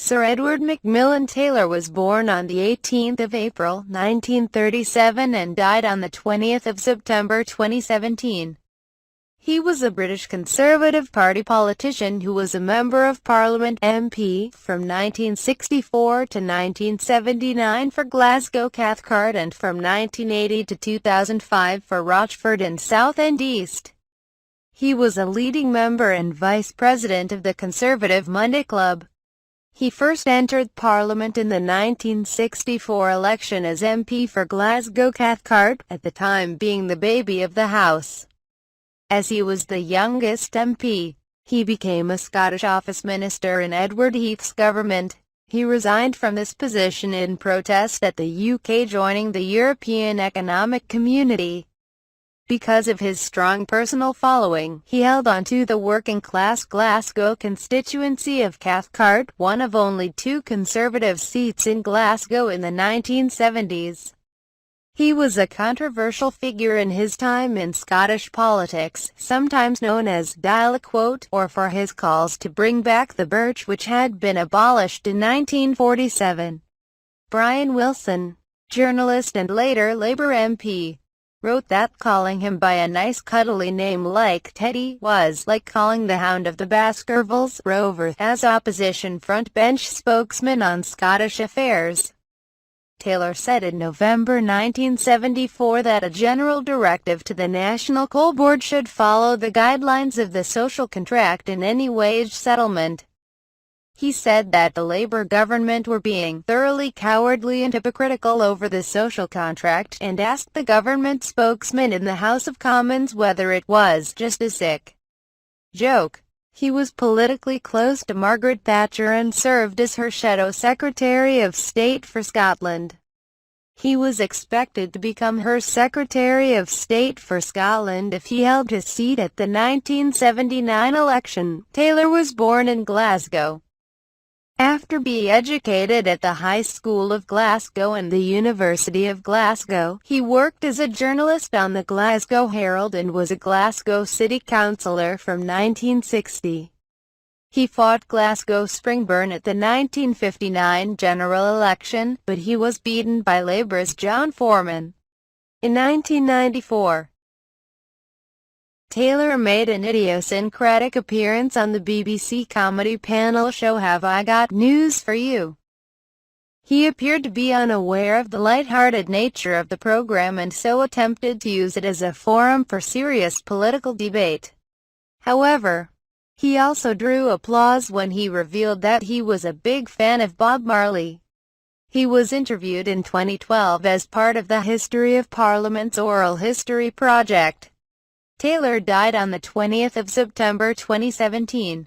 Sir Edward Macmillan Taylor was born on the 18th of April, 1937 and died on the 20th of September 2017. He was a British Conservative Party politician who was a Member of Parliament (MP) from 1964 to 1979 for Glasgow Cathcart and from 1980 to 2005 for Rochford and Southend East. He was a leading member and Vice President of the Conservative Monday Club. He first entered Parliament in the 1964 election as MP for Glasgow Cathcart, at the time being the baby of the House. As he was the youngest MP, he became a Scottish Office Minister in Edward Heath's government. He resigned from this position in protest at the UK joining the European Economic Community. Because of his strong personal following, he held on to the working-class Glasgow constituency of Cathcart, one of only two Conservative seats in Glasgow in the 1970s. He was a controversial figure in his time in Scottish politics, sometimes known as Dáil Quote, or for his calls to bring back the birch which had been abolished in 1947. Brian Wilson, journalist and later Labour MP, wrote that calling him by a nice cuddly name like Teddy was like calling the Hound of the Baskervilles Rover, as opposition frontbench spokesman on Scottish affairs. Taylor said in November 1974 that a general directive to the National Coal Board should follow the guidelines of the social contract in any wage settlement. He said that the Labour government were being thoroughly cowardly and hypocritical over the social contract, and asked the government spokesman in the House of Commons whether it was just a sick joke. He was politically close to Margaret Thatcher and served as her Shadow Secretary of State for Scotland. He was expected to become her Secretary of State for Scotland if he held his seat at the 1979 election. Taylor was born in Glasgow. After being educated at the High School of Glasgow and the University of Glasgow, he worked as a journalist on the Glasgow Herald and was a Glasgow City Councillor from 1960. He fought Glasgow Springburn at the 1959 general election, but he was beaten by Labour's John Foreman. In 1994, Taylor made an idiosyncratic appearance on the BBC comedy panel show Have I Got News for You? He appeared to be unaware of the light-hearted nature of the program and so attempted to use it as a forum for serious political debate. However, he also drew applause when he revealed that he was a big fan of Bob Marley. He was interviewed in 2012 as part of the History of Parliament's Oral History project. Taylor died on the 20th of September 2017.